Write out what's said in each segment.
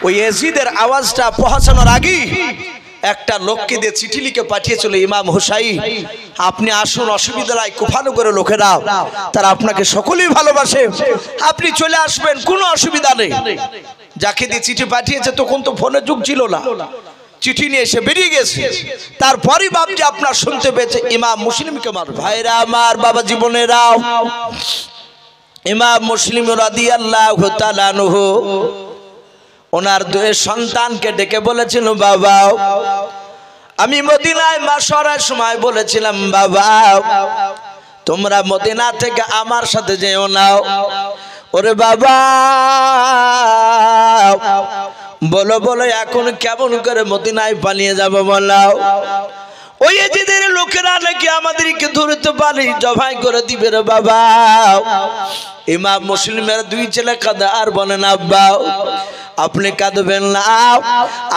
ওই ইয়াজিদের আওয়াজটা পৌঁছানোর আগেই একটা লোককে দিয়ে চিঠি লিখে পাঠিয়েছিল, ইমাম হুসাইন আপনি আসুন, অসুবিধা নাই, কুফানগরের লোকেরা তারা আপনাকে সকলেই ভালোবাসে, আপনি চলে আসবেন, কোনো অসুবিধা নেই। যাকে দিয়ে চিঠি পাঠিয়েছে তখন তো ফোনের যুগ ছিল না, চিঠি নিয়ে এসে বেরিয়ে গেছে। তারপরই বাপজি আপনার শুনতে পেয়েছে ইমাম মুসলিমকে মার। ভাইরা আমার, বাবা জীবনেরাও, ইমাম মুসলিম রাদিয়াল্লাহু তাআলা আনহু ওনার দুই সন্তানকে ডেকে বলেছিল, বাবা আমি মদিনায় মাশরার সময় বলেছিলাম, বাবা তোমরা মদিনা থেকে আমার সাথে যেও না। ওরে বাবা বলো বলো এখন কেমন করে মদিনায় পালিয়ে যাবো বলাও। ওই ইয়াজিদের লোকেরা নাকি আমাদেরকে ধরতে পারি, জবাই করে দিবে রে বাবা। ইমাম মুসলিমের দুই ছেলে কাঁদে আর বলেন, আব্বা আপনি কাঁদবেন না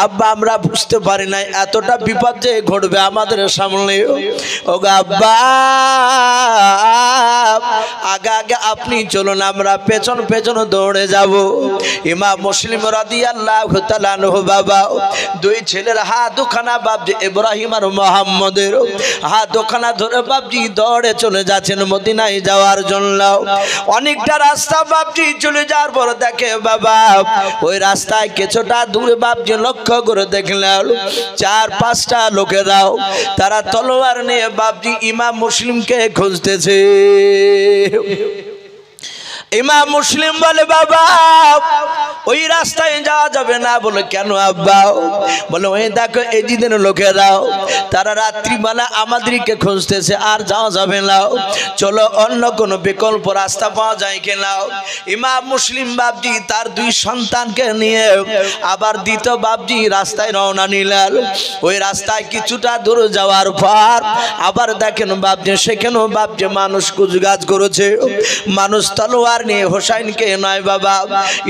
আব্বা, আমরা বুঝতে পারি না এতটা বিপদ যে ঘটবে আমাদের সামনে। ও আব্বা আগে আগে আপনি চলুন, আমরা পেছন পেছন দৌড়ে যাব। ইমাম মুসলিম রাদিয়াল্লাহু তাআলা আনহু বাবা দুই ছেলের হাত দুখানা বাপজি ইব্রাহিম আর মুহাম্মদের হাত দুখানা ধরে বাপজি দৌড়ে চলে যাচ্ছেন মদিনায় যাওয়ার জন্য। অনেকটা রাস্তা বাপজি চলে যাওয়ার পর দেখে বাবা ওই রাস্তায় কিছুটা দূরে বাপজি লক্ষ্য করে দেখলেন চার পাঁচটা লোকেরাও তারা তলোয়ার নিয়ে বাপজি ইমাম মুসলিমকে খুঁজতেছে। ইমাম মুসলিম বলে, বাবা ওই রাস্তায় যাওয়া যাবে না। বলে কেন আব্বা? বলে ওই দেখো ইয়াজিদের লোকেরাও তারা রাত্রিবেলা আমাদেরকে খুঁজতেছে, আর যাওয়া যাবে না, চলো অন্য কোনো বিকল্প রাস্তা পাওয়া যায় কিনা। ইমাম মুসলিম বাপজি তার দুই সন্তানকে নিয়ে আবার দ্বিতীয় বাপজি রাস্তায় রওনা নিলেন। ওই রাস্তায় কিছুটা দূর যাওয়ার পর আবার দেখেন বাপজি সেখানেও বাপজি মানুষ কুচগাছ করেছে, মানুষ তলোয়ার নিয়ে হোসাইনকে নয় বাবা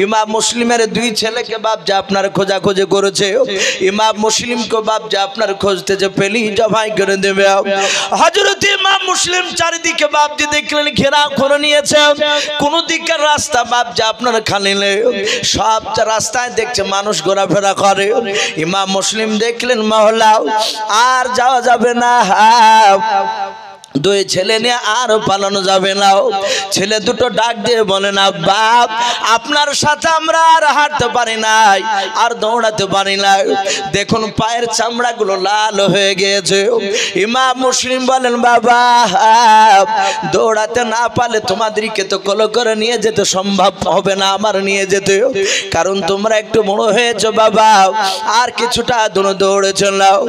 ইমাম মুসলিমের দুই ছেলেকে বাপজি আপনার খোঁজাখুঁজি করেছে। ইমাম মুসলিমকে বাপজি আপনার খুঁজতে যে পেলি জবাই করে দেবে। হযরত ইমাম মুসলিম চারিদিকে বাপজি দেখলেন ঘেরাও করে নিয়েছে, কোন দিকের রাস্তা বাপজি আপনার খালি নেই, সব রাস্তায় দেখছে মানুষ ঘোরাফেরা করে। ইমাম মুসলিম দেখলেন মহল্লা আর যাওয়া যাবে না, দুই ছেলে নিয়ে আর পালানো যাবে না। ছেলে দুটো ডাক দিয়ে বলেন, আব্বা আপনার সাথে আমরা আর হাঁটতে পারি নাই, আর দৌড়াতে পারি না, দেখুন পায়ের চামড়াগুলো লাল হয়ে গিয়েছে। ইমাম মুসলিম বলেন, বাবা দৌড়াতে না পারলে তোমাদেরকে তো কোলে করে নিয়ে যেতে সম্ভব হবে না আমার নিয়ে যেতে, কারণ তোমরা একটু বড় হয়েছো বাবা, আর কিছুটা দূর দৌড়ে চলাও।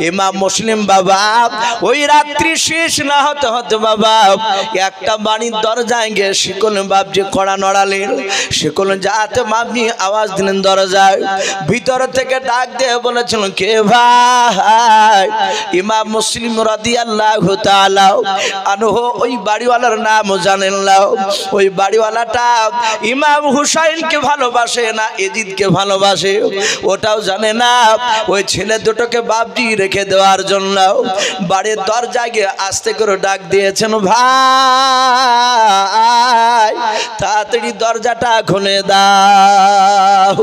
ইমাম মুসলিম বাবা ওই রাত্রি শেষ না হতে হতে বাবা একটা বাড়ির দরজায় গিয়ে শিকল বাপজি কড়া নড়ালেন, শিকল যাতে বাপজি আওয়াজ দিলেন দরজায়, ভিতর থেকে ডাক দিয়ে বলেছিল, কে ভাই? ইমাম মুসলিম রাদিয়াল্লাহু তাআলা আনহু ওই বাড়িওয়ালার নাম জানেন না। ওই বাড়িওয়ালাটা ইমাম হুসাইনকে ভালোবাসে না ইয়াজিদকে ভালোবাসে ওটাও জানে না। ওই ছেলে দুটোকে বাপজি রেখে দেওয়ার জন্য বাড়ির দরজায় গিয়ে আস্তে করে ডাক দিয়েছেন, ভাই তাড়াতাড়ি দরজাটা খুলে দাও।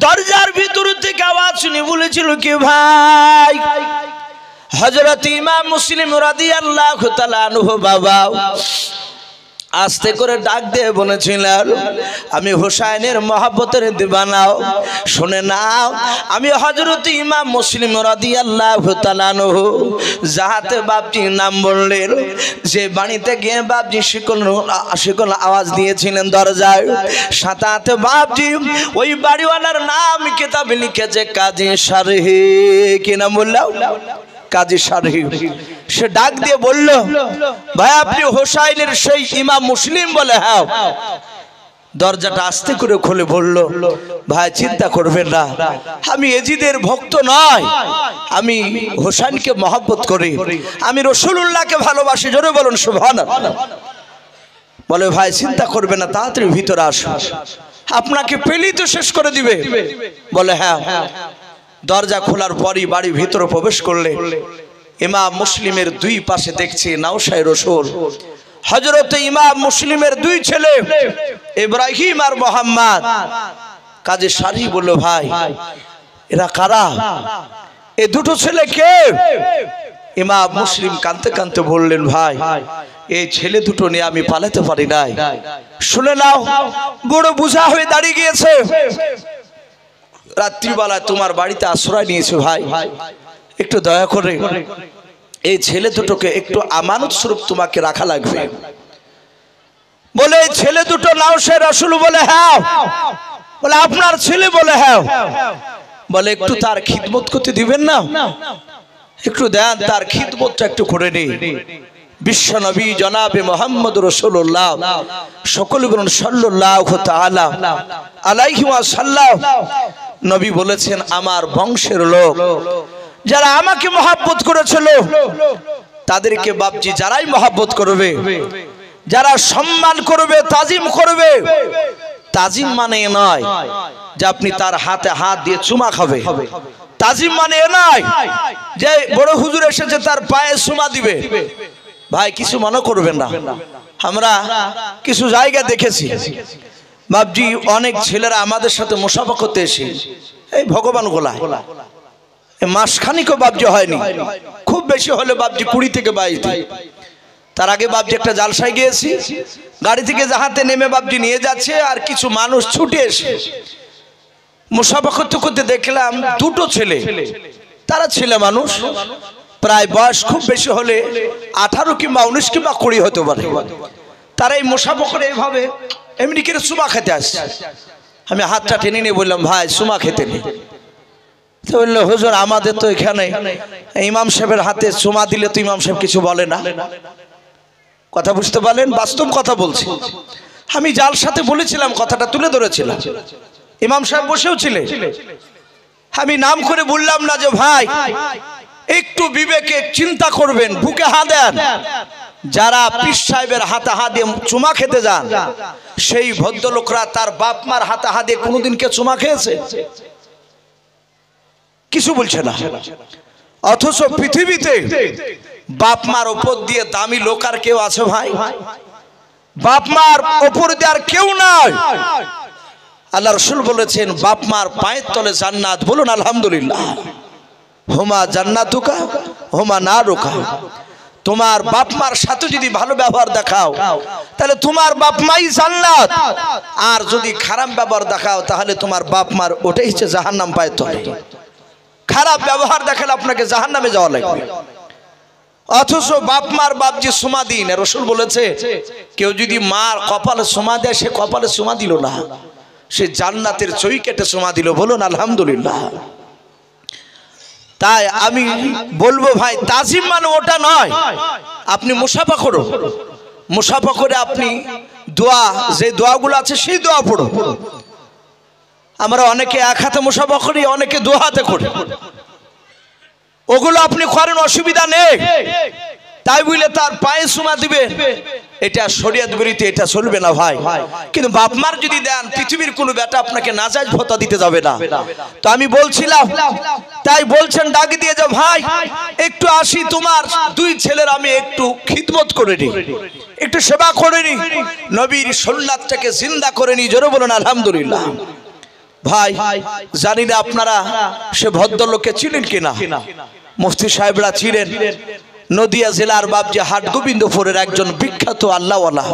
দরজার ভিতর থেকে আওয়াজ শুনে বলেছিল, কি ভাই? হযরত ইমাম মুসলিম রাদিয়াল্লাহু তাআলা আনহু বাবা আস্তে করে ডাক দিয়ে বলেছিলেন, আমি হোসাইনের মহব্বতের দিওয়ানা, শুনে নাও আমি হযরত ইমাম মুসলিম রাদিয়াল্লাহু তাআলা আনহু যাহাতে বাপজি নাম বললেন, যে বাড়িতে গিয়ে বাপজি শিকল আওয়াজ দিয়েছিলেন দরজায়, সাথে বাপজি ওই বাড়িওয়ালার নাম কিতাবে লিখেছে কাজী শারহি। কি নাম বললাম? কাজী শারহি। সে ডাক দিয়ে বলল, ভাই আপনি হোসাইনের সেই ইমাম মুসলিম? বলে হ্যাঁ। দরজাটা আস্তে করে খুলে বলল, ভাই চিন্তা করবেন না, আমি ইয়াজিদের ভক্ত নয়, আমি হোসাইনকে মহব্বত করি, আমি রাসূলুল্লাহকে ভালোবাসি। জোরে বলুন সুবহানাল্লাহ। বলে ভাই চিন্তা করবেন না, তাড়াতাড়ি ভিতরে আসুন, আপনাকে পেলেই তো শেষ করে দিবে। বলে হ্যাঁ। দরজা খোলার পরই বাড়ি ভিতরে প্রবেশ করলে ইমাম মুসলিমের দুই পাশে দেখছে নাওশায় রাসূল, হযরত ইমাম মুসলিমের দুই ছেলে ইব্রাহিম আর মুহাম্মদ কাজে শাড়ি বলল ভাই এরা কারা, এ দুটো ছেলে কে? ইমাম মুসলিম কাঁদতে কাঁদতে বললেন ভাই এই ছেলে দুটো নিয়ে আমি পালাতে পারি নাই। শুনে নাও, বড় বোঝা হয়ে দাঁড়িয়ে গিয়েছে, রাত্রিবেলায় তোমার বাড়িতে আশ্রয় নিয়েছে ভাই, একটু দয়া করে এই ছেলে দুটোকে একটু আমানত স্বরূপ তোমাকে রাখা লাগবে। বলে এই ছেলে দুটো নাও? সে রাসূল বলে হ্যাঁ। বলে আপনার ছেলে? বলে হ্যাঁ। বলে একটু তার খিদমত করতে দিবেন না? একটু দেন, তার খিদমতটা একটু করে নেই। বিশ্ব নবী জনাবে মুহাম্মদ রাসূলুল্লাহ, সকল বলুন সাল্লাল্লাহু তাআলা আলাইহি ওয়াসাল্লাম, নবী বলেছেন আমার বংশের লোক যারা আমাকে মহব্বত করেছিল তাদেরকে বাপজি যারাই মহব্বত করবে, যারা সম্মান করবে, তাজিম করবে, তাজিম মানে নয় যে আপনি তার হাতে হাত দিয়ে চুমা খাবে, তাজিম মানে নয় যে বড় হুজুর এসেছে তার পায়ে চুমা দিবে। ভাই কিছু মনে করবেন না, আমরা কিছু জায়গা দেখেছি বাপজি অনেক ছেলেরা আমাদের সাথে মুসাফা করতে এসে এই ভগবান গোলা মাসখানিকও বাপজি হয়নি, খুব বেশি হলে বাপজি 20 থেকে 22 দিন। তার আগে বাপজি একটা জালসায় গিয়েছি, গাড়ি থেকে জাহাতে নেমে বাপজি নিয়ে যাচ্ছে আর কিছু মানুষ ছুটে এসে মুসাফা করতে করতে দেখলাম দুটো ছেলে, তারা ছেলে মানুষ, প্রায় বয়স খুব বেশি হলে 18 কিংবা 19 কিংবা 20 হতে পারে। তারা এই মুসাফা করে এইভাবে এমনি করে চুমা খেতে আসছে। আমি হাতটা টেনে নিয়ে বললাম ভাই চুমা খেতে নেই। তো বললো হুজুর আমাদের তো এখানে ইমাম সাহেবের হাতে চুমা দিলে তো ইমাম সাহেব কিছু বলে না। কথা বুঝতে পারলেন? বাস্তব কথা বলছি। আমি যার সাথে বলেছিলাম কথাটা তুলে ধরেছিলাম, ইমাম সাহেব বসেও ছিলেন। আমি নাম করে বললাম না যে ভাই একটু বিবেকে চিন্তা করবেন, বুকে হাত দেন। যারা পীর সাহেবের হাতে হাত দিয়ে চুমা খেতে যান সেই ভদ্রলোকরা তার বাপ মার হাতে হাত দিয়ে কোনোদিন কে চুমা খেয়েছে? কিছু বলছে না। অথচ পৃথিবীতে বাপ মার ওপর দিয়ে দামি লোক আর কেউ আছে ভাই? বাপ মার ওপর দিয়ে আর কেউ নাই। আল্লাহ রাসূল বলেছেন বাপ মার পায়ের তলে জান্নাত। বলুন আলহামদুলিল্লাহ। হুমা জান্নাতুকা হুমা নারুকা। তোমার বাপ মার সাথে যদি ভালো ব্যবহার দেখাও তাহলে তোমার বাপ মাই জান্নাত, আর যদি খারাপ ব্যবহার দেখাও তাহলে তোমার বাপ মার ওটাই হচ্ছে জাহান্নাম পায়ের তলে। খারাপ ব্যবহার দেখালে আপনাকে জাহান্নামে যাওয়া লাগবে। অথচ বাপ মার বাপ যে সুমা দিন, রাসূল বলেছে কেউ যদি মার কপালে সুমা দেয় সে কপালে সুমা দিল না, সে জান্নাতের চই কেটে সুমা দিল। বলুন আলহামদুলিল্লাহ। তাই আমি বলবো ভাই তাজিম মানে ওটা নয়। আপনি মুসাফা করুন, মুসাফা করে আপনি দোয়া, যে দোয়াগুলো আছে সেই দোয়া পড়ো। আমরা অনেকে এক হাতে মুসাফা করি, অনেকে দু হাতে করি, ওগুলো আপনি করেন, অসুবিধা নেই। তাই বলে তার পায়ে চুমা দিবে এটা শরীয়ত বিরোধী, এটা চলবে না ভাই। কিন্তু বাপ মার যদি দেন পৃথিবীর কোনো বেটা আপনাকে নাজায়েজ ভাতা দিতে যাবে না। তো আমি বলছিলাম, তাই বলছেন ডাক দিয়ে যাও ভাই একটু আসি, তোমার দুই ছেলের আমি একটু খিদমত করে নিই, একটু সেবা করে নিই, নবীর সুন্নাতটাকে জিন্দা করে নিই। জোরে বলুন আলহামদুলিল্লাহ। ভাই জানি না আপনারা সে ভদ্রলোককে চিনেন কিনা। মুফতি সাহেবরা ছিলেন নদিয়া জেলার বাপজি হাট গোবিন্দপুরের একজন বিখ্যাত আল্লাহওয়ালা,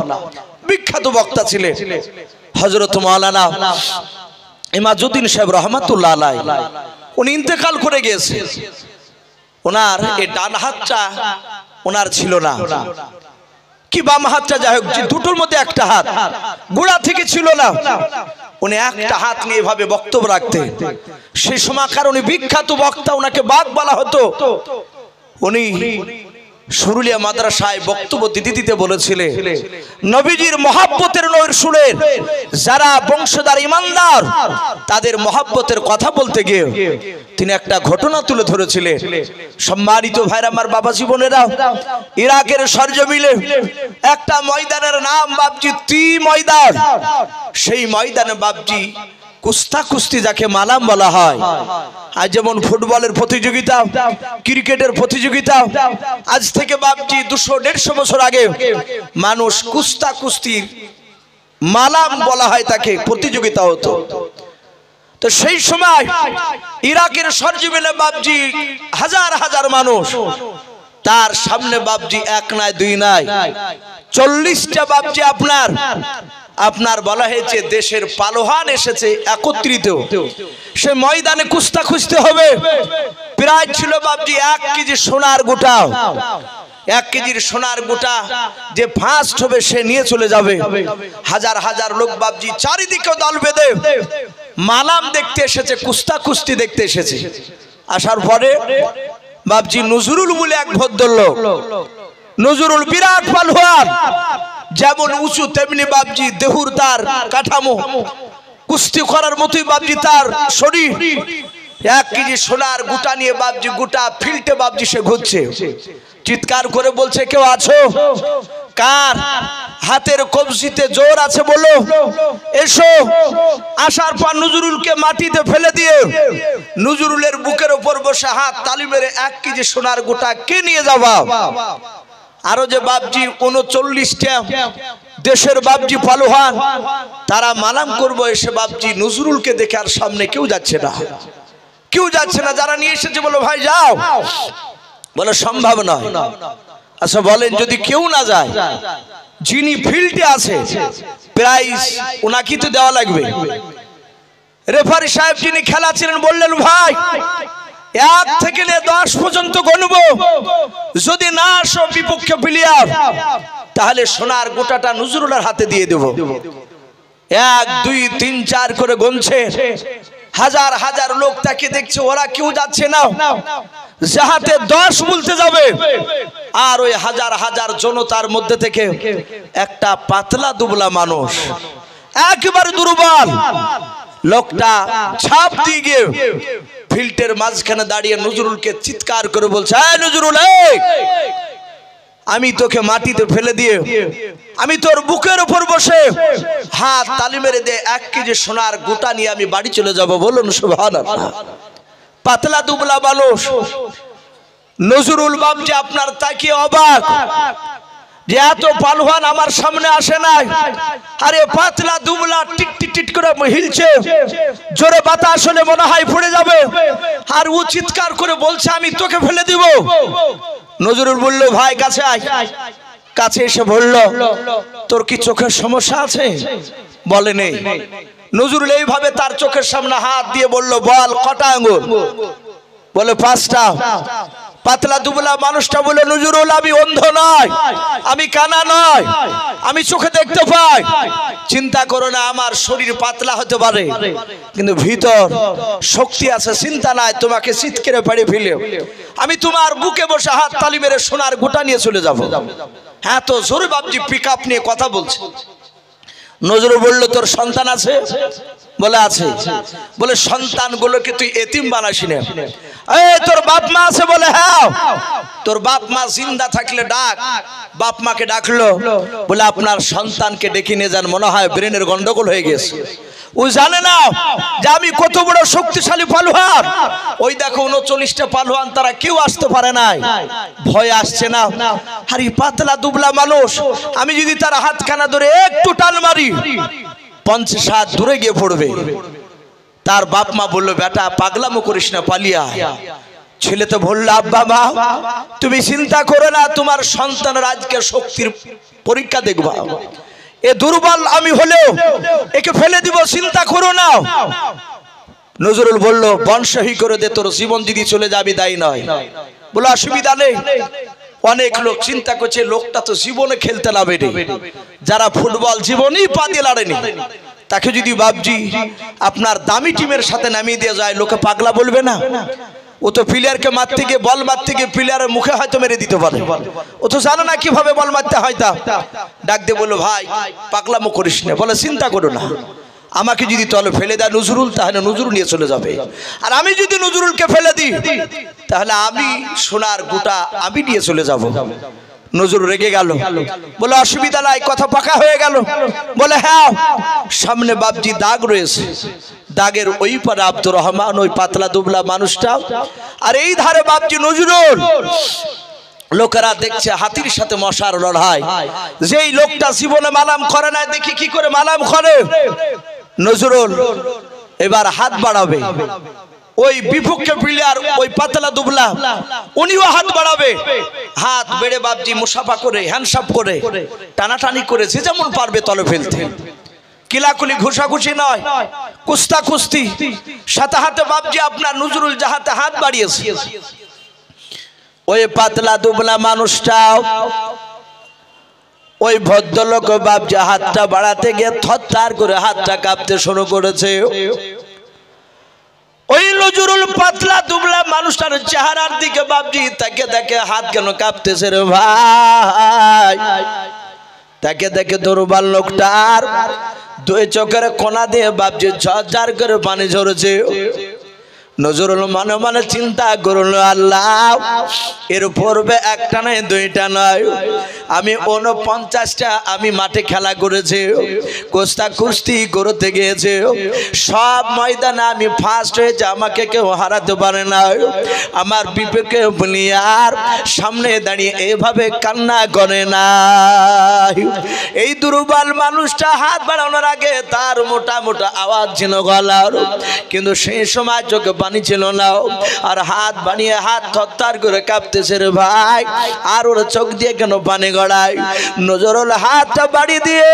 বিখ্যাত বক্তা ছিলেন হযরত মাওলানা ইমাজউদ্দিন সাহেব রহমাতুল্লাহ আলাইহি। উনি ইন্তেকাল করে গিয়েছে। ওনার এই ডান হাতটা ওনার ছিল না, কি বাম হাতটা, যাই হোক দুটোর মধ্যে একটা হাত গোড়া থেকে ছিল না। উনি একটা হাত নিয়ে এভাবে বক্তব্য রাখতেন। সেই সময়কার উনি বিখ্যাত বক্তা, ওনাকে বাঘ বলা হতো। উনি শুরুলিয়া মাদ্রাসায় বক্তব্য দিতে দিতে বলেছিলেন নবীজির মহব্বতের নূর শুনে যারা বংশধর ইমানদার তাদের মহব্বতের কথা বলতে গিয়ে তিনি একটা ঘটনা তুলে ধরেছিলেন। সম্মানিত ভাইরা আমার, বাবা জীবনেরা, ইরাকের সরজমিনে একটা ময়দানের নাম বাপজি তি ময়দান। সেই ময়দানে বাপজি কুস্তা কুস্তি যাকে মালাম বলা হয়, আজ যেমন ফুটবলের প্রতিযোগিতা, ক্রিকেটের প্রতিযোগিতা, আজ থেকে বাপজি 200-150 বছর আগে মানুষ কুস্তা কুস্তির মালাম বলা হয় তাকে প্রতিযোগিতা হতো। তো সেই সময় ইরাকের সরজমিনে বাপজি হাজার হাজার মানুষ, তার সামনে বাপজি এক নাই দুই নাই 40টা বাপজি আপনার বলা হয়েছে দেশের পালোহান এসেছে একত্রিত। সে ময়দানে কুস্তা খুঁজতে হবে। প্রায় ছিল বাপজি 1 কেজি সোনার গোটা। 1 কেজির সোনার গোটা যে ফার্স্ট হবে সে নিয়ে চলে যাবে। হাজার হাজার লোক বাপজি চারিদিকে দল বেঁধে মালাম দেখতে এসেছে, কুস্তা কুস্তি দেখতে এসেছে। আসার পরে বাপজি নজরুল বলে এক ভদ্রলোক, নজরুল বিরাট পালোয়ান, যেমন উঁচু তেমনি বাপজি দেহুর তার কাঠামো, কুস্তি করার মতোই বাপজি তার শরীর। 1 কেজি সোনার গোটা নিয়ে বাপজি গোটা ফিল্ডে বাপজি সে ঘুরছে, চিৎকার করে বলছে কেউ আছো? কার হাতের কবজিতে জোর আছে বলো, এসো। আসার পর নজরুলকে মাটিতে ফেলে দিয়ে নজরুলের বুকের উপর বসে হাত তালি মেরে 1 কেজি সোনার গোটা কে নিয়ে যাবা? আরো যে বাপজি 39টা দেশের বাপজি পালোহান, তারা মালাম করবো এসে বাপজি নজরুলকে দেখে আর সামনে কেউ যাচ্ছে না, কেউ যাচ্ছে না। যারা নিয়ে এসেছে বলো ভাই যাও, বলে সম্ভব নয়। আচ্ছা বলেন যদি কেউ না যায়, যিনি ফিল্ডে আছে প্রাইজ ওনাকে তো দেওয়া লাগবে। রেফারি সাহেব যিনি খেলা ছিলেন বললেন ভাই 1 থেকে 10 পর্যন্ত গণবো, যদি না আসো বিপক্ষে প্লেয়ার তাহলে সোনার গোটাটা নজরুলের হাতে দিয়ে দেব। 1 2 3 4 করে গুনছে। হাজার হাজার লোক তাকে দেখছে, ওরা কেউ যাচ্ছে না। যাহাতে 10 বলতে যাবে, আর ওই হাজার হাজার জনতার মধ্যে থেকে একটা পাতলা দুবলা মানুষ, একেবারে দুর্বল লোকটা ছাপ দিয়ে গিয়ে ফিল্ডের মাঝখানে দাঁড়িয়ে নজরুলকে চিৎকার করে বলছে, এই নজরুল, আমি তোকে মাটিতে ফেলে দিয়ে আমি তোর বুকের উপর বসে হাত তালি মেরে দে 1 কেজি সোনার গোটা নিয়ে আমি বাড়ি চলে যাব। বলুন সুবহানাল্লাহ। পাতলা দুবলা মানুষ নজরুল বাপজি আপনার তাকিয়ে অবাক যে এত পালোয়ান আমার সামনে আসে নাই, আরে পাতলা দুবলা টিট টিট টিট করে হিলছে, জোরে বাতাস হলে মনে হয় পড়ে যাবে, আর ও চিৎকার করে বলছে আমি তোকে ফেলে দিব। নজরুল বলল ভাই কাছে আয়। কাছে এসে বলল তোর কি চোখের সমস্যা আছে? বলে নেই। নজরুল এইভাবে তার চোখের সামনে হাত দিয়ে বলল বল কটা আঙ্গুল? বলে 5টা। পাতলা দুবলা মানুষটা বলে নজরুল আমি অন্ধ নয়, আমি কানা নয়, আমি চোখে দেখতে পাই। চিন্তা করো না, আমার শরীর পাতলা হতে পারে কিন্তু ভিতর শক্তি আছে, চিন্তা নাই, তোমাকে চিৎকারে পাড়ে ফেলে আমি তোমার বুকে বসে হাত তালি মেরে সোনার গোটা নিয়ে চলে যাব। হ্যাঁ তো জোরে বাপজি পিকআপ নিয়ে কথা বলছে। নজরুল বলল তোর সন্তান আছে? বলে আছে। বলে সন্তানগুলোকে তুই এতিম বানাসি না? এই তোর বাপ মা আছে? বলে হ্যাঁ। তোর বাপ মা জিন্দা থাকলে ডাক। বাপ মাকে ডাকলো, বলে আপনার সন্তানকে ডেকে নিয়ে যান, মনে হয় ব্রেনের গন্ডগোল হয়ে গেছে। ও জানে না যে আমি কত বড় শক্তিশালী পালোয়ান। ওই দেখো 39টা পালোয়ান, তারা কেউ আসতে পারে নাই, ভয় আসছে না। আর এই পাতলা দুবলা মানুষ, আমি যদি তার হাতখানা ধরে একটু টান মারি 50 হাত দূরে গিয়ে পড়বে। তার বাপ মা বললো বেটা পাগলামো করিস না, পালিয়া। ছেলে তো বললো আব্বা মা তুমি চিন্তা করো না, তোমার সন্তানের আজকে শক্তির পরীক্ষা দেখবা। এ দুর্বল আমি হলেও একে ফেলে দিব, চিন্তা করো না। নজরুল বলল বংশহী করে দে, তোর জীবন যদি চলে যাবি দায়ী নয়। বলে অসুবিধা নেই। অনেক লোক চিন্তা করছে লোকটা তো জীবনে খেলতে নামেনি, যারা ফুটবল জীবনেই পা দিয়ে লড়েনি, তাকে যদি বাপজি আপনার দামি টিমের সাথে নামিয়ে দিয়ে যায় লোকে পাগলা বলবে না? ও তো প্লেয়ারকে মারতে গিয়ে বল মারতে গিয়ে প্লেয়ারের মুখে হয়তো মেরে দিতে পারে, ও তো জানে না কিভাবে বল মারতে হয়। তা ডাক দিয়ে বললো ভাই পাগলামো করিস না। বলে চিন্তা করো না, আমাকে যদি তলে ফেলে দেয় নজরুল, তাহলে নজরুল নিয়ে চলে যাবে, আর আমি যদি নজরুলকে ফেলে দিই তাহলে আমি সোনার গোটা আমি নিয়ে চলে যাব। নজরুল রেগে গেল, বলে অসুবিধা নাই, কথা পাকা হয়ে গেল। বলে হ্যাঁ। সামনে বাপজি দাগ রয়েছে, দাগের ওই পারে আব্দুর রহমান, ওই পাতলা দুবলা মানুষটা, আর এই ধারে বাপজি নজরুল। লোকেরা দেখছে হাতির সাথে মশার লড়াই। যেই লোকটা জীবনে মালাম করে না, দেখি কি করে মালাম করে। নজরুল এবার হাত বাড়াবে, ওই বিপক্ষে প্লেয়ার ওই পাতলা দুবলা উনিও হাত বাড়াবে, হাত বেড়ে বাপজি মুসাফা করে হ্যান্ডসাপ করে টানাটানি করেছে যেমন পারবে তলে ফেলতে, কিলাকুলি ঘুষাঘুষি নয়, কুস্তা কুস্তি। সাথে হাতে বাপজি আপনার নজরুল জাহাতে হাত বাড়িয়েছে। ওই পাতলা দুবলা মানুষটাও ওই ভদ্রলোক বাপজি হাতটা বাড়াতে গিয়ে থরথর করে হাতটা কাঁপতে শুরু করেছে। ওই নজরুল পাতলা দুবলা মানুষটার চেহারার দিকে বাপজি তাকে দেখে হাত কেন কাঁপতেছে রে ভাই, তাকে দেখে দুর্বল লোকটার দুই চোখের কোনা দিয়ে বাপজি ঝরঝর করে পানি ঝরেছে। নজরুল মনে মনে চিন্তা করল, আল্লাহ এর পূর্বে একটা নয় দুইটা নয়, আমি 49টা আমি মাঠে খেলা করেছি, কুস্তা কুস্তি করতে গিয়েছে, সব ময়দানে আমি ফার্স্ট হয়েছে, আমাকে কেউ হারাতে পারে না। আমার বিবেকে প্লেয়ার সামনে দাঁড়িয়ে এভাবে কান্না করে না। এই দুর্বল মানুষটা হাত বাড়ানোর আগে তার মোটা মোটা আওয়াজ ছিল গলার, কিন্তু সেই সময় চোখে পানি ছিল না, আর হাত বানিয়ে হাত থরথর করে কাঁপতেছে রে ভাই। আর ওর চোখ দিয়ে কেন পানি গড়ায়? নজরুল হাতটা বাড়ি দিয়ে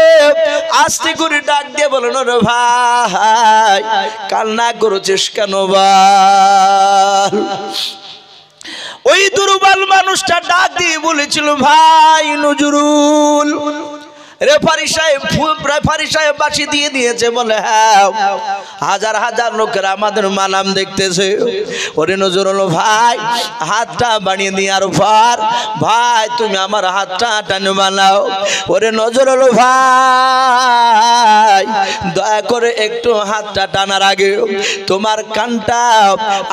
আস্তে করে ডাক দিয়ে বলল, রে ভাই কান্না করেছিস কেন বল? ওই দুর্বল মানুষটা ডাক দিয়ে বলেছিল, ভাই নজরুল, রেফারি সাহেব বাঁশি দিয়ে দিয়েছে বলে, হ্যাঁ হাজার হাজার লোকেরা আমাদের মালাম দেখতেছে। ওরে নজরুল ভাই হাতটা বাড়িয়ে দেওয়ার পর ভাই তুমি আমার হাতটা টানে বানাও। ওরে নজরুল ভাই দয়া করে একটু হাতটা টানার আগে তোমার কানটা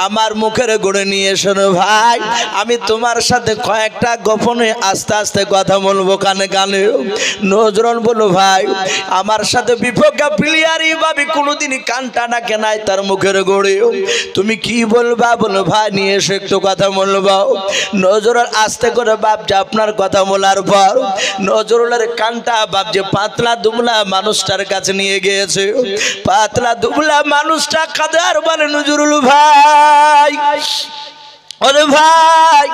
আমার মুখের গোড়ে নিয়ে এসো ভাই, আমি তোমার সাথে কয়েকটা গোপনে আস্তে আস্তে কথা বলবো কানে কানে। নজরুল বলো, ভাই আমার সাথে বিপক্ষে প্লেয়ারই ভাবি কোনোদিন কানটা ডাকে নাই তার মুখের গোড়ে, তুমি কি বলবা? বলো ভাই নিয়ে এসে একটু কথা বলবা। নজরুল আস্তে করে বাপজি আপনার কথা বলার পর নজরুলের কানটা বাপজি পাতলা দুবলা মানুষটার কাছে নিয়ে গিয়েছে। পাতলা দুবলা মানুষটা কাঁদে আর বলে, নজরুল ভাই, ওরে ভাই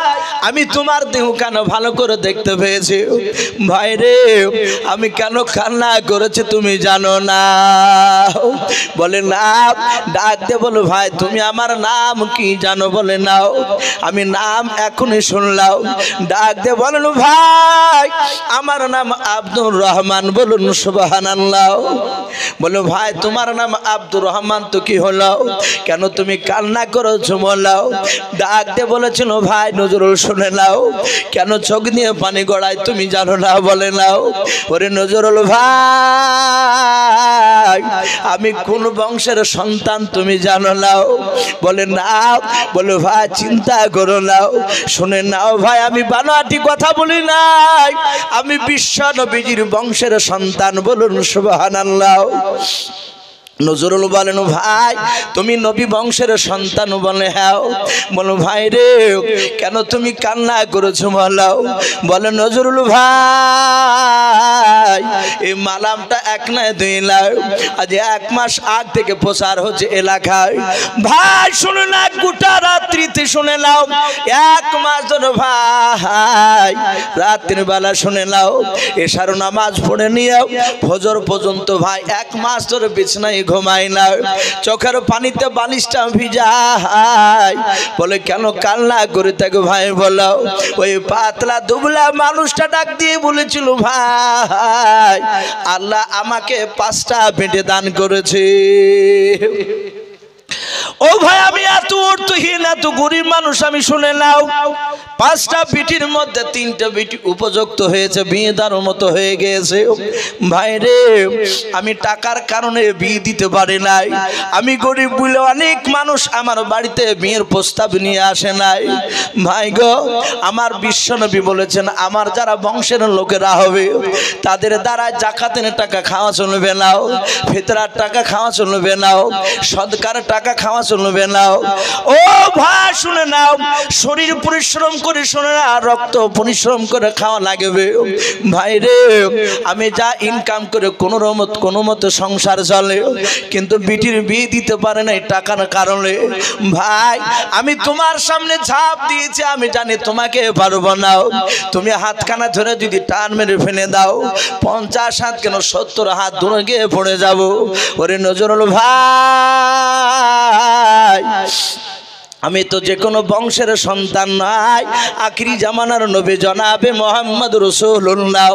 আমি তোমার দেহ কেন ভালো করে দেখতে পেয়েছি, ভাই রে আমি কেন কান্না করেছি তুমি জানো না? বলে না। ডাক দে বলো, ভাই তুমি আমার নাম কি জানো? বলে নাও। আমি নাম এখনই শুনলাম। ডাক দে বলেন, ভাই আমার নাম আব্দুর রহমান। বলুন সুবহানাল্লাহ। বলো ভাই তোমার নাম আব্দুর রহমান তো কি হলো, কেন তুমি কান্না করেছো বলো? ডাক দিয়ে বলেছিল, ভাই নজরুল শুনে নাও, কেন চোখ দিয়ে পানি গড়ায় তুমি জানো না? বলে নাও। ওরে নজরুল ভাই আমি কোন বংশের সন্তান তুমি জানো নাও? বলে নাও। বলে ভাই চিন্তা করো নাও, শুনে নাও ভাই আমি বানোয়াটি কথা বলি নাই, আমি বিশ্ব নবীজির বংশের সন্তান। বলুন সুবহানাল্লাহ। নজরুল বলেন, ভাই তুমি নবী বংশের সন্তান? বলে হ্যাঁ। বলো ভাই রে কেন তুমি কান্না করেছো বলো? বলে নজরুল ভাই এই মালামটা এক নয় দুই লাখ, আজ 1 মাস আগ থেকে প্রচার হচ্ছে এলাকায়। ভাই শুনে না, গোটা রাত্রিতে শুনে নাও, 1 মাস ধরে ভাই রাত্রির বেলা শুনে নাও, এশার নামাজ পড়ে নিয়ে ফজর পর্যন্ত ভাই 1 মাস ধরে বিছানায় ঘুমাই না, চোখের পানিতে বালিশটা ভিজায়। বলে কেন কান্না করে থাকে ভাই বলো? ওই পাতলা দুবলা মানুষটা ডাক দিয়ে বলেছিল, ভাই আল্লাহ আমাকে 5টা পেটে দান করেছে। ও ভাই আমি এত অর্থহীন এত গরিব মানুষ, আমি শুনে নাও 5টা বিটির মধ্যে 3টা বিটি উপযুক্ত হয়েছে, বিয়ে দেওয়ার মতো হয়ে গিয়েছে। ভাই রে আমি টাকার কারণে বিয়ে দিতে পারি নাই, আমি গরিব বলে অনেক মানুষ আমার বাড়িতে বিয়ের প্রস্তাব নিয়ে আসে নাই। ভাই গো আমার বিশ্বনবী বলেছেন, আমার যারা বংশের লোকেরা হবে তাদের দ্বারা জাকাতের টাকা খাওয়া চলবে না, ফিতরার টাকা খাওয়া চলবে না, সদকার টাকা খাওয়া চলবে না। ও ভাই শুনে নাও, শরীর পরিশ্রম করে শোনে না, রক্ত পরিশ্রম করে খাওয়া লাগবে ভাই রে। আমি যা ইনকাম করে কোনো মতো সংসার চলে, কিন্তু বিটির বিয়ে দিতে পারে না টাকার কারণে। ভাই আমি তোমার সামনে ঝাঁপ দিয়েছি, আমি জানি তোমাকে পারবো না। তুমি হাতখানা ধরে যদি টান মেরে ফেলে দাও, 50 হাত কেন 70 হাত দূরে গিয়ে পড়ে যাব। ওরে নজরুল ভাই, আমি তো যে কোনো বংশের সন্তান নাই, আখিরি জামানার নবী জনাবে মোহাম্মদ রাসূলুল্লাহ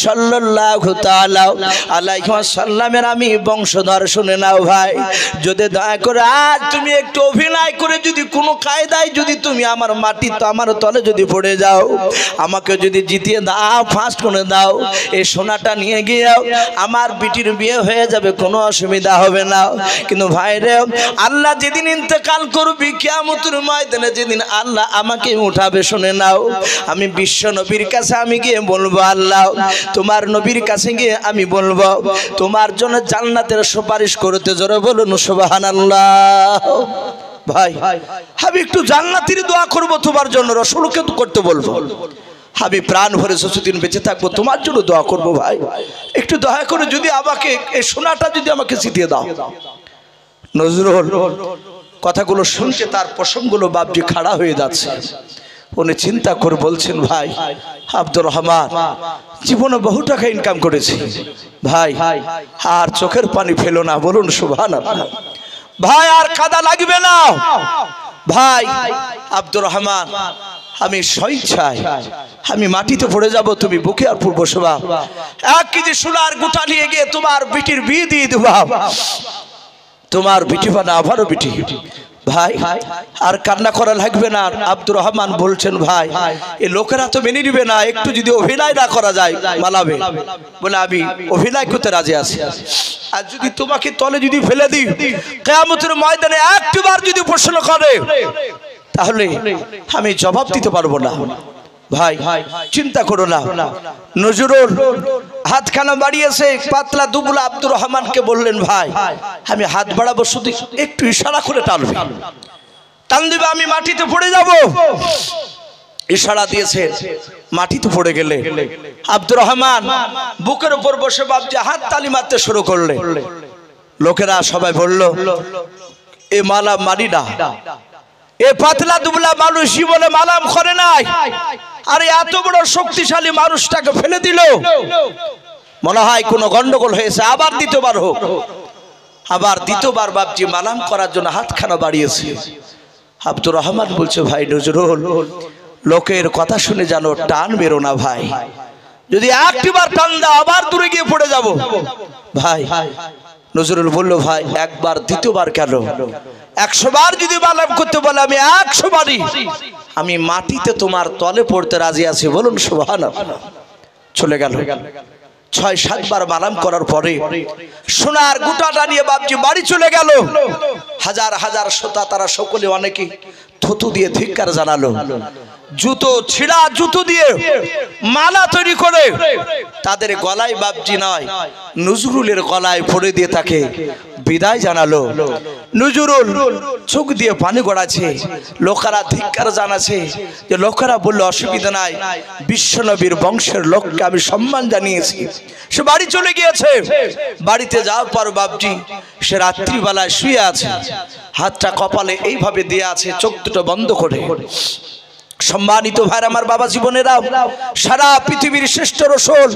সাল্লাল্লাহু তাআলা আলাইহি ওয়াসাল্লামের আমি বংশধর। শুনে নাও ভাই, যদি দয়া করে আজ তুমি একটু অভিনয় করে যদি কোনো কায়দায় যদি তুমি আমার মাটি তো আমার তলে যদি পড়ে যাও, আমাকে যদি জিতিয়ে দাও, ফার্স্ট করে দাও, এই সোনাটা নিয়ে গিয়ে আমার বিটির বিয়ে হয়ে যাবে, কোনো অসুবিধা হবে না। কিন্তু ভাই রে, আল্লাহ যেদিন ইন্তেকাল করবি, কিয়ামতের ময়দানে যেদিন আল্লাহ আমাকে উঠাবে, শুনে নাও, আমি বিশ্ব নবীর কাছে আমি গিয়ে বলবো, আল্লাহ তোমার নবীর কাছে গিয়ে আমি বলবো তোমার জন্য জান্নাতের সুপারিশ করতে। জোরে বলুন সুবহানাল্লাহ। ভাই আমি একটু জান্নাতের দোয়া করব তোমার জন্য, রাসূলকে তো করতে বলবো। আমি প্রাণ ভরে যতদিন বেঁচে থাকবো তোমার জন্য দোয়া করব। ভাই একটু দয়া করে যদি আমাকে এই সোনাটা যদি আমাকে জিতিয়ে দাও। নজরুল কথাগুলো শুনছে, তার পশমগুলো বাপজি খাড়া হয়ে যাচ্ছে। উনি চিন্তা করে বলছেন, ভাই আব্দুর রহমান জীবনে বহু টাকা ইনকাম করেছি ভাই, আর চোখের পানি ফেলো না, বলুন সুবহানাল্লাহ। ভাই আর কাদা লাগবে না ভাই। আব্দুর রহমান আমি স্বেচ্ছায় আমি মাটিতে পড়ে যাব, তুমি বুকে আর পূর্ব শোভা 1 কেজি সোনার গোটা নিয়ে গিয়ে তোমার বিটির বিয়ে দিয়ে দেব। তোমার বিটি বানা আবারও বিটি। ভাই আর কান্না করা লাগবে না। আব্দুর রহমান বলছেন, ভাই এই লোকেরা তো মেনে নিবে না, একটু যদি অভিনয় না করা যায় মালাবে। বলে আমি অভিনয় করতে রাজি আছি, আর যদি তোমাকে তলে যদি ফেলে দিই, কিয়ামতের ময়দানে একবার যদি প্রশ্ন করে, তাহলে আমি জবাব দিতে পারবো না। ভাই চিন্তা করো না। নজরুল হাতখানা বাড়িয়েছে, পাতলা দুবলা আব্দুর রহমানকে বললেন, ভাই আমি হাত বাড়াবো, শুধু একটু ইশারা করে টানবে, টান দিবে, আমি মাটিতে পড়ে যাব। ইশারা দিয়েছে, মাটিতে পড়ে গেলে আব্দুর রহমান বুকের উপর বসে বাপজি হাত তালি মারতে শুরু করলে। লোকেরা সবাই বলল, এ মালা মারি না, এ পাতলা দুবলা মানুষ জীবনে মালাম করে নাই, আরে এত বড় শক্তিশালী মানুষটাকে ফেলে দিল, মনে হয় কোনো গন্ডগোল হয়েছে, আবার দ্বিতীয়বার হোক। আবার দ্বিতীয়বার বাপজি মালাম করার জন্য হাতখানা বাড়িয়েছে। আব্দুর রহমান বলছে, ভাই নজরুল লোকের কথা শুনে জানো টান বেরো না ভাই, যদি একটিবার টান দাও আবার দূরে গিয়ে পড়ে যাব। ভাই নজরুল বলল, ভাই একবার দ্বিতীয়বার কেন, 100 বার যদি মালাম করতে বলে আমি 100 বারই আমি মাটিতে তোমার তলে পড়তে রাজি আছি, বলুন সুবহানাল্লাহ। চলে গেল 6-7 বার মালাম করার পরে সোনার গোটাটা নিয়ে বাপজি বাড়ি চলে গেল। হাজার হাজার শ্রোতা তারা সকলে অনেকে থুতু দিয়ে ধিক্কার জানালো, জুতো ছিঁড়া জুতো দিয়ে মালা তৈরি করে তাদের গলায় বাপজি নয় নজরুলের গলায় পড়ে দিয়ে তাকে বিদায় জানালো। নজরুল চোখ দিয়ে পানি গড়াচ্ছে, লোকেরা ধিক্কার জানাচ্ছে, যে লোকেরা বললো অসুবিধা নাই, বিশ্বনবীর বংশের লোককে আমি সম্মান জানিয়েছি। সে বাড়ি চলে গিয়েছে। বাড়িতে যাওয়ার পর বাপজি সে রাত্রিবেলায় শুয়ে আছে, হাতটা কপালে এইভাবে দিয়ে আছে, চোখ দুটো বন্ধ করে। সম্মানিত ভাই আমার বাবা জীবনেরা, সারা পৃথিবীর শ্রেষ্ঠ রাসূল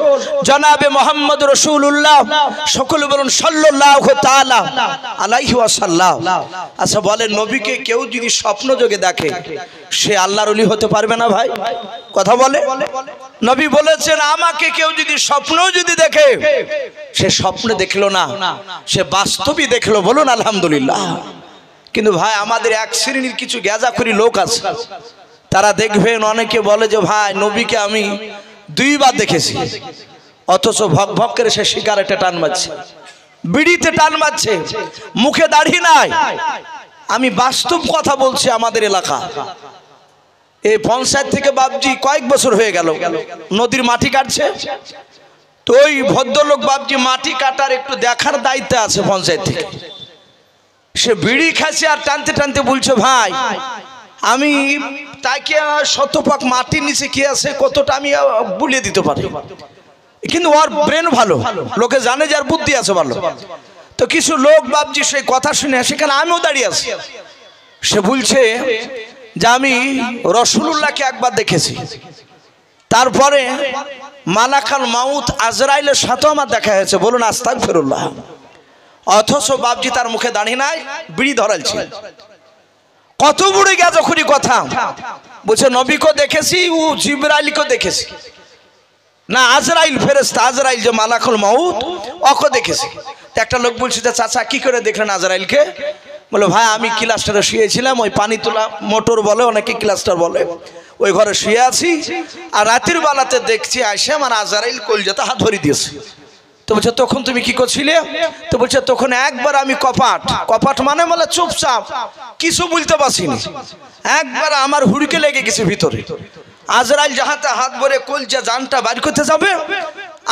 জনাবে মুহাম্মদ রাসূলুল্লাহ, সকলে বলুন সাল্লাল্লাহু তাআলা আলাইহি ওয়াসাল্লাম। আচ্ছা বলেন, নবীকে কেউ যদি স্বপ্ন যোগে দেখে সে আল্লাহর ওলি হতে পারবে না? ভাই কথা বলে, নবী বলেছেন আমাকে কেউ যদি স্বপ্ন যদি দেখে, সে স্বপ্নে দেখলো না, সে বাস্তবই দেখলো, বলুন আলহামদুলিল্লাহ। কিন্তু ভাই আমাদের এক শ্রেণীর কিছু গ্যাজাখুরি লোক আছে, তারা দেখবেন অনেকে বলে যে ভাই নবীকে আমি 2 বার দেখেছি, অথচ ভক ভক করে সে সিগারেটে টান মারছে, বিড়িতে টান মারছে, মুখে দাড়ি নাই। আমি বাস্তব কথা বলছি। আমাদের এলাকা এই পঞ্চায়েত থেকে বাপজি কয়েক বছর হয়ে গেল নদীর মাটি কাটছে, তো ওই ভদ্রলোক বাপজি মাটি কাটার একটু দেখার দায়িত্বে আছে পঞ্চায়েত থেকে। সে বিড়ি খাচ্ছে আর টানতে টানতে বলছে, ভাই আমি তাকে শতপাক মাটির নিচে কি আছে কতটা আমি বলিয়ে দিতে পারি, কিন্তু ওর ব্রেন ভালো, লোকে জানে যে আর বুদ্ধি আছে ভালো। তো কিছু লোক বাবজি সেই কথা শুনে সেখানে আমিও দাঁড়িয়ে আছি। সে বলছে যে আমি রাসূলুল্লাহকে একবার দেখেছি, তারপরে মালাকাল মাউত আজরাইলের সাথেও আমার দেখা হয়েছে। বলুন আস্তাগফিরুল্লাহ। অথচ বাবজি তার মুখে দাঁড়িয়ে নাই, বিড়ি ধরালছে। কত বড় গাজখুরি কথা। বলছে নবীকে দেখেছি, ও জিবরাইলকে দেখেছি না, আজরাইল ফেরেশতা, আজরাইল যে মালাকুল মাউত ওকে দেখেছি। একটা লোক বলছে যে চাচা কি করে দেখলেন আজরাইলকে? বলে ভাই আমি ক্লাস্টারে শুয়েছিলাম, ওই পানি তোলা মোটর বলে, অনেকে ক্লাস্টার বলে, ওই ঘরে শুয়ে আছি, আর রাতের বেলাতে দেখছি আসে আমার আজরাইল কলজাতে হাত ধরে দিয়েছে। তো বলছে তখন তুমি কি করছিলে? তো বলছে তখন একবার আমি কপাট মানে বলে চুপচাপ কিছু বলতে পারছিনি, একবার আমার হুড়কে লেগে গেছে ভিতরে। আজরাইল যাহাতে হাত ভরে কলজা জানটা বাইর করতে যাবে,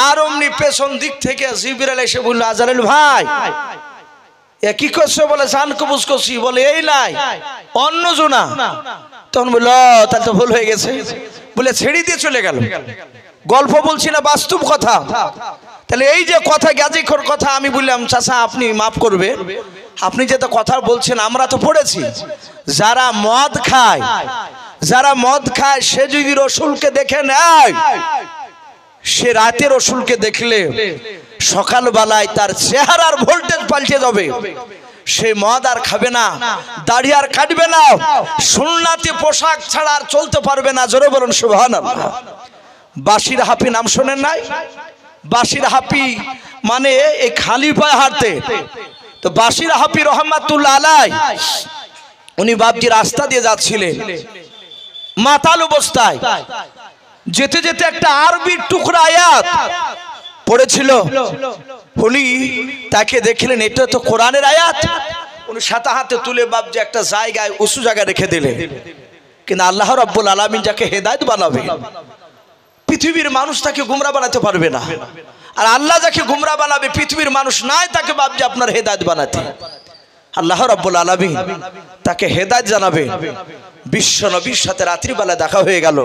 আর অমনি পেছন দিক থেকে জিবরাইল এসে বললো আজরাইল ভাই এ কি করছো? বলে জান কবুজ করছি। বলে এই নাই অন্য জোনা। তখন বললো তাহলে তো ভুল হয়ে গেছে, বলে ছেড়ে দিয়ে চলে গেল। গল্প বলছি না, বাস্তব কথা। তাহলে এই যে কথা গাজিখোর কথা, আমি বললাম চাচা আপনি মাফ করবে, আপনি যে তো কথা বলছেন আমরা তো পড়েছি, যারা মদ খায় সে যদি রসুলকে দেখে নেয়, সে রাতে রসুলকে দেখলে সকালবেলায় তার চেহারার ভোল্টেজ পাল্টে যাবে। সে মদ আর খাবে না, দাড়ি আর কাটবে না, সুন্নতি পোশাক ছাড়া আর চলতে পারবে না। জোরে বলুন সুবহানাল্লাহ। বাশির হাফি নাম শোনেন নাই? বাশির হাফি মানে এই খালি পায়ে হাঁটতে। তো বাশির হাফি রহমাতুল্লাহ আলাই উনি বাবজি রাস্তা দিয়ে যাচ্ছিলেন মাতাল অবস্থায়, যেতে যেতে একটা আরবির টুকরা আয়াত পড়েছিল। উনি তাকে দেখলেন এটা তো কোরআনের আয়াত, উনি সাথে হাতে তুলে বাবজি একটা জায়গায় উঁচু জায়গায় রেখে দিলেন। কিন্তু আল্লাহ রাব্বুল আলামিন যাকে হেদায়েত বানাবে, পৃথিবীর মানুষ তাকে গুমরা বানাতে পারবে না। আর আল্লাহ যাকে গুমরা বানাবে, পৃথিবীর মানুষ নাই তাকে বাবজি আপনার হেদায়েত বানাতে। আল্লাহ রাব্বুল আলামিন তাকে হেদায়েত জানাবে। বিশ্ব নবীর সাথে রাত্রিবেলা দেখা হয়ে গেল,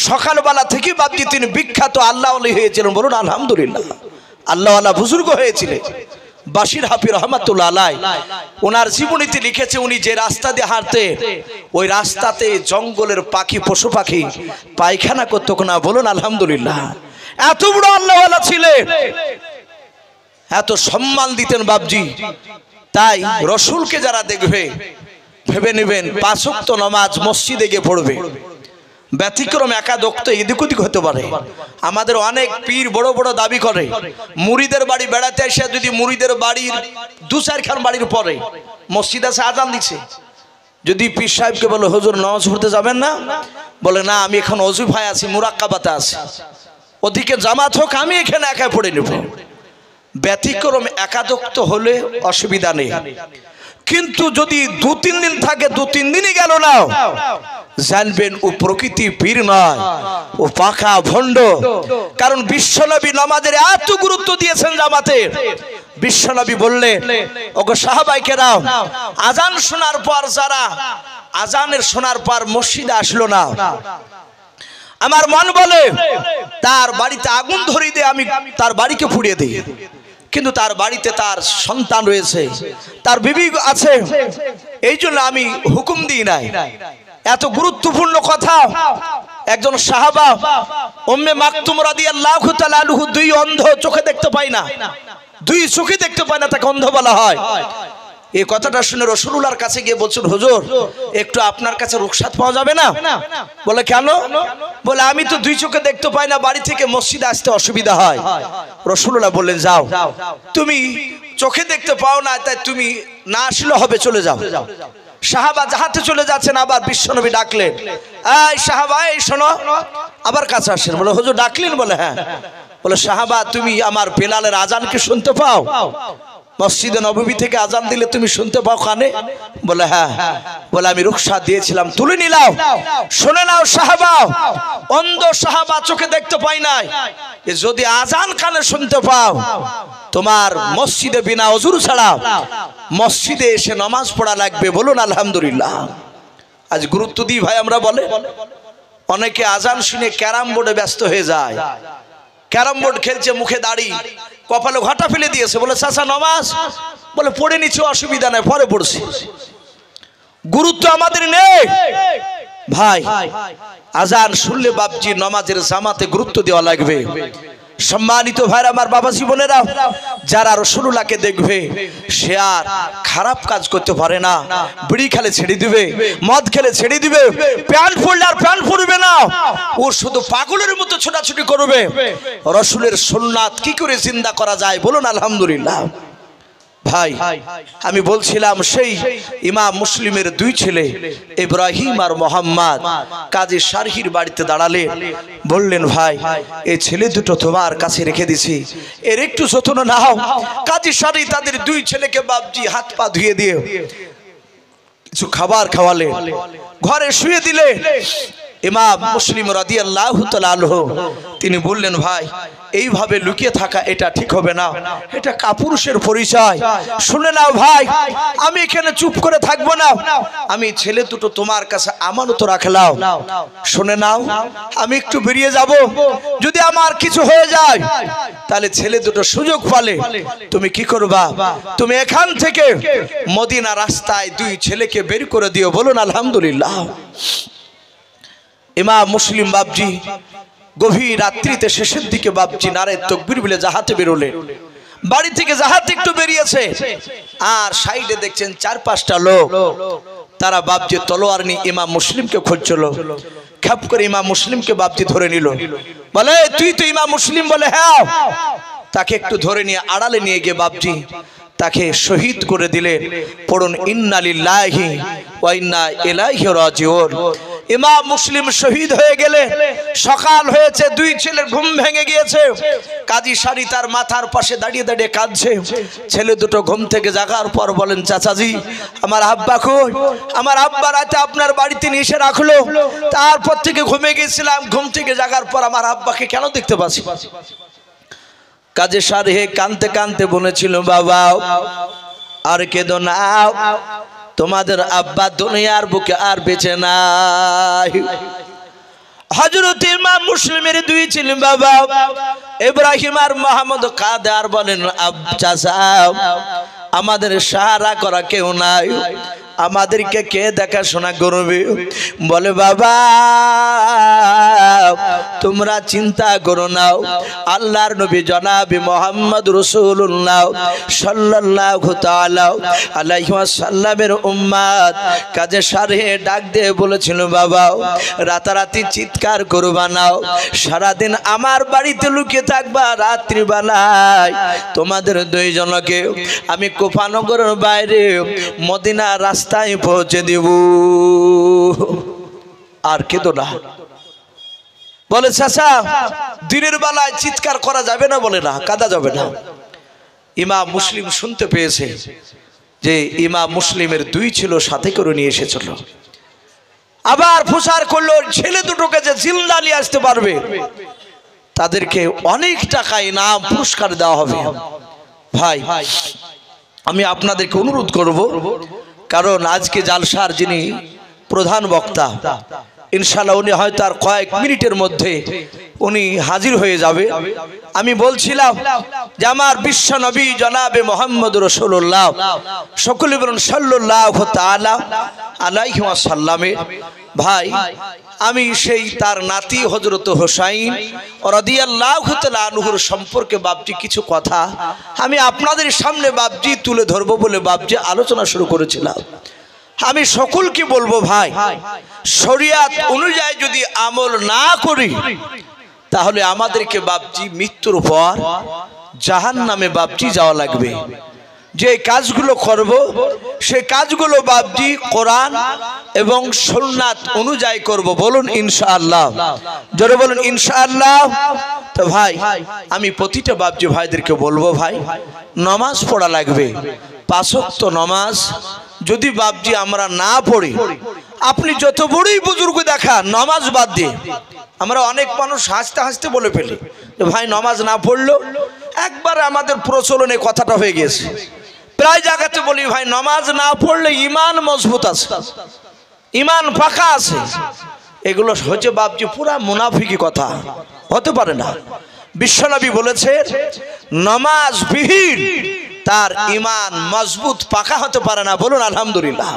সকালবেলা থেকে বাবজি তিনি বিখ্যাত আল্লাহ ওলি হয়েছিলেন। বলুন আলহামদুলিল্লাহ। আল্লাহ ওয়ালা বুজুর্গ হয়েছিলেন। বাশির হাফি রহমাতুল্লাহ আলাই ওনার জীবনীতে লিখেছে উনি যে রাস্তা দিয়ে হাঁটতে, ওই রাস্তাতে জঙ্গলের পাখি পশু পাখি পায়খানা করতো না। বলুন আলহামদুলিল্লাহ। এত বড় আল্লাহ ওয়ালা ছিলেন, এত সম্মান দিতেন বাবজি। তাই রসুলকে যারা দেখবে ভেবে নেবেন 5 ওয়াক্ত নামাজ মসজিদে গিয়ে পড়বে। ব্যতিক্রম একাদ ওয়াক্ত এদিক ওদিক হতে পারে। আমাদের অনেক পীর বড় বড় দাবি করে, মুরিদের বাড়ি বেড়াতে এসে যদি মুরিদের বাড়ির 2-4 খান বাড়ির পরে মসজিদ আছে আজান দিচ্ছে, যদি পীর সাহেবকে বলে হুজুর নামাজ পড়তে যাবেন না, বলে না আমি এখন ওযিফায় আছি, মুরাক্কাবাতে আছি, ওদিকে জামাত হোক আমি এখানে একা পড়ে নেব। ব্যতিক্রম একাদ ওয়াক্ত হলে অসুবিধা নেই, কিন্তু যদি 2-3 দিন থাকে, 2-3 দিনই গেল না, জানবেন ও প্রকৃতি পীর নয়, ও পাকা ভণ্ড। কারণ বিশ্বনবী নামাজের এত গুরুত্ব দিয়েছেন জামাতে। বিশ্বনবী বললেন ওগো সাহাবায়ে কেরাম, আজান শোনার পর যারা আজানের শোনার পর মসজিদে আসলো না, আমার মন বলে তার বাড়িতে আগুন ধরিয়ে দিয়ে আমি তার বাড়িকে পুড়িয়ে দিই। কিন্তু তার বাড়িতে তার সন্তান রয়েছে, তার বিবি আছে, এই জন্য আমি হুকুম দিই নাই। এত গুরুত্বপূর্ণ কথা। একজন সাহাবা উম্মে মাকতুম রাদিয়াল্লাহু তাআলা আনহু 2 অন্ধ, চোখে দেখতে পায় না, 2 চোখে দেখতে পায় না, তাকে অন্ধ বলা হয়। এই কথাটা শুনে রাসূলুল্লাহর কাছে গিয়ে বলছেন হুজুর একটু আপনার কাছে রুখসাত পাওয়া যাবে না? বলে কেন? বলে আমি তো 2 চোখে দেখতে পাই না, বাড়ি থেকে মসজিদে আসতে অসুবিধা হয়। রাসূলুল্লাহ বললেন যাও, তুমি চোখে দেখতে পাও না, তাই তুমি না আসলে হবে, চলে যাও। সাহাবা যাহাতে চলে যাচ্ছেন, আবার বিশ্বনবী ডাকলেন, এই সাহাবা এই শোনো, আবার কাছে আসেন। বলে হুজুর ডাকলেন? বলে হ্যাঁ। বলে সাহাবা তুমি আমার বেলালের আজান কি শুনতে পাও? মসজিদে নববী থেকে আজান দিলে তুমি শুনতে পাও কানে? বলে হ্যাঁ। বলে আমি রুখসাত দিয়েছিলাম, তুলে নিলাম। শুনে নাও সাহাবা, অন্ধ সাহাবা চোখে দেখতে পাই নাই, যদি আজান কানে শুনতে পাও, তোমার মসজিদে বিনা ওযুর ছাড়া মসজিদে এসে নামাজ পড়া লাগবে। বলুন আলহামদুলিল্লাহ। আজ গুরুত্ব দিই ভাই আমরা বলে। অনেকে আজান শুনে ক্যারাম বোর্ডে ব্যস্ত হয়ে যায়, ক্যারাম বোর্ড খেলছে, মুখে দাড়ি, কপালে ঘাটা ফেলে দিয়েছে, বলে চাচা নামাজ, বলে পড়ে নিচ্ছে, অসুবিধা নাই, পরে পড়ছি। গুরুত্ব আমাদের নেই ভাই। আজান শুনলে বাপজি নামাজের জামাতে গুরুত্ব দেওয়া লাগবে। সম্মানিত ভাইরা আমার, বাবা জীবনেরা, যারা রাসূলুল্লাহকে দেখবে সে আর খারাপ কাজ করতে পারে না। বিড়ি খেলে ছেড়ে দিবে, মদ খেলে ছেড়ে দিবে, প্যান্ট পরলে আর প্যান্ট পরবে না, ও শুধু পাগলের মতো ছোটাছুটি করবে। রাসূলের সুন্নাত কি করে জিন্দা করা যায় বলুন আলহামদুলিল্লাহ। ভাই আমি বলছিলাম সেই ইমাম মুসলিমের দুই ছেলে ইব্রাহিম আর মোহাম্মদ কাজী শারহির বাড়িতে দাঁড়ালেন, বললেন ভাই এই ছেলে দুটো তোমার কাছে রেখে দিছি, এর একটু যত্ন নাও। কাজী শারহি তাদের দুই ছেলেকে বাপজি হাত পা ধুয়ে দিয়ে কিছু খাবার খাওয়ালে, ঘরে শুয়ে দিলে। ইমাম মুসলিম রাদিয়াল্লাহু তাআলা আনহু তিনি বললেন ভাই এইভাবে লুকিয়ে থাকা এটা ঠিক হবে না, এটা কাপুরুষের পরিচয়। শুনে নাও ভাই, আমি এখানে চুপ করে থাকবো না, আমি ছেলে দুটো তোমার কাছে আমানত রাখলাম। শুনে নাও, আমি একটু বেরিয়ে যাব, যদি আমার কিছু হয়ে যায় তাহলে ছেলে দুটো সুযোগ পালে তুমি কি করবা? তুমি এখান থেকে মদিনা রাস্তায় দুই ছেলেকে বের করে দিও। বলুন আলহামদুলিল্লাহ। ইমাম মুসলিম বাপজি গভীর রাত্রিতে শেষের দিকে বাপজি নারে তাকবীর বলে জাহাতে বেরোলেন। বাড়ি থেকে জাহাতে একটু বেরিয়েছে, আর সাইডে দেখছেন চার পাঁচটা লোক, তারা বাপজি তলোয়ার নিয়ে ইমাম মুসলিমকে খুঁজছিল। খাপ করে ইমাম মুসলিমকে বাপজি ধরে নিল, বলে তুই তো ইমাম মুসলিম? বলে হ্যাঁ। তাকে একটু ধরে নিয়ে আড়ালে নিয়ে গিয়ে বাপজি তাকে শহীদ করে দিলেন। পড়ুন ইন্না লিল্লাহি ওয়া ইন্না ইলাইহি রাজিউন। ইমাম মুসলিম শহীদ হয়ে গেলে সকাল হয়েছে, দুই ছেলের ঘুম ভেঙে গিয়েছে। কাজী শারহি তার মাথার পাশে দাঁড়িয়ে দাঁড়িয়ে কাঁদছে। ছেলে দুটো ঘুম থেকে জাগার পর বলেন চাচাজি আমার আব্বা কই? আমার আব্বা রাতে আপনার বাড়িতে নিয়ে এসে রাখলো, তারপর থেকে ঘুমিয়ে গেছিলাম, ঘুম থেকে জাগার পর আমার আব্বাকে কেন দেখতে পাচ্ছি? কাজী শারহি কাঁদতে কাঁদতে বলেছিল বাবা আর কেঁদো না, তোমাদের আব্বা দুনিয়ার বুকে আর বেঁচে নাই। হযরত ইমাম মুসলিমের দুই ছেলে বাবা ইব্রাহিম আর মোহাম্মদ কাদার বলেন চাচা আমাদের সাহারা করা কেউ নাই, আমাদেরকে কে দেখাশোনা করবে? বলে বাবা তোমরা চিন্তা করো না, আল্লাহর নবী জনাবে মুহাম্মদ রাসূলুল্লাহ সাল্লাল্লাহু তাআলা আলাইহি ওয়াসাল্লামের উম্মত কাজী শারহি ডাক দিয়ে বলেছিল বাবা রাতারাতি চিৎকার করবা না, সারাদিন আমার বাড়িতে লুকিয়ে থাকবা, রাত্রি বেলায় তোমাদের দুইজনকে আমি কুফানগরের বাইরে মদিনা রাস্তায় পৌঁছে দেব। আর কেঁদো না। বলে চাচা দিনের বেলায় চিৎকার করা যাবে না? বলে না, কাঁদা যাবে না। ইমাম মুসলিম শুনতে পেয়েছে যে ইমাম মুসলিমের দুই ছিল সাথে করে নিয়ে এসেছিল, আবার প্রচার করলো ছেলে দুটোকে যে জিন্দা নিয়ে আসতে পারবে তাদেরকে অনেক টাকা ইনাম পুরস্কার দেওয়া হবে। ভাই আমি আপনাদেরকে অনুরোধ করব, কারণ আজকে জালসার যিনি প্রধান বক্তা ইনশাআল্লাহ উনি হয়তো আর কয়েক মিনিটের মধ্যে উনি হাজির হয়ে যাবে। আমি বলছিলাম যে আমার বিশ্ব নবী জনাবে মুহাম্মদ রাসূলুল্লাহ সকলে বলুন সাল্লাল্লাহু তাআলা আলাইহি ওয়াসাল্লামে ভাই আমি সেই তার নাতি হযরত হুসাইন রাদিয়াল্লাহু তাআলা আনহুর সম্পর্কে বাপজি কিছু কথা আমি আপনাদের সামনে বাপজি তুলে ধরবো বলে বাপজি আলোচনা শুরু করেছিলাম। আমি সকলকে বলবো ভাই শরিয়ত অনুযায়ী যদি আমল না করি তাহলে আমাদেরকে বাপজি মৃত্যুর পর জাহান্নামে বাপজি যাওয়া লাগবে। যে কাজগুলো করব সেই কাজগুলো বাপজি কোরআন এবং সুন্নাত অনুযায়ী করব। বলুন ইনশাআল্লাহ, জোরে বলুন ইনশাআল্লাহ। তো ভাই আমি প্রতিটা বাপজি ভাইদেরকে বলবো ভাই নামাজ পড়া লাগবে, 5 ওয়াক্ত নামাজ যদি বাপজি আমরা না পড়ি, আপনি যত বড়ই বুজুর্গ দেখান নামাজ বাদ দিয়ে, আমরা অনেক মানুষ হাসতে হাসতে বলে ফেলি যে ভাই নামাজ না পড়লো, একবার আমাদের প্রচলনে কথাটা হয়ে গেছে, প্রায় জায়গাতে বলি ভাই নামাজ না পড়লে ঈমান মজবুত আছে, ইমান পাকা আছে, এগুলো হচ্ছে বাপজি পুরা মুনাফিকি কথা, হতে পারে না। বিশ্বনবী বলেছে নামাজ বিহীন তার ইমান মজবুত পাকা হতে পারে না। বলুন আলহামদুলিল্লাহ।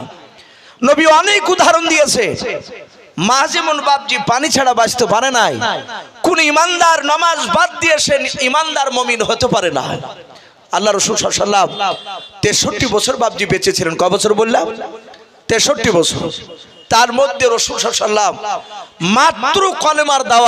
নবী অনেক উদাহরণ দিয়েছে, মা যেমন বাপজি পানি ছাড়া বাঁচতে পারে নাই, কোন ইমানদার নামাজ বাদ দিয়ে সে ইমানদার মুমিন হতে পারে না। আল্লাহ রাসূল সাল্লাল্লাহু আলাইহি ওয়াসাল্লাম 63 বছর বাপজি বেঁচে ছিলেন। কয় বছর বললাম? 63 বছর। তার মধ্যে রাসূল সাল্লাল্লাহু আলাইহি ওয়াসাল্লাম মাত্র কলেমার দাওয়াত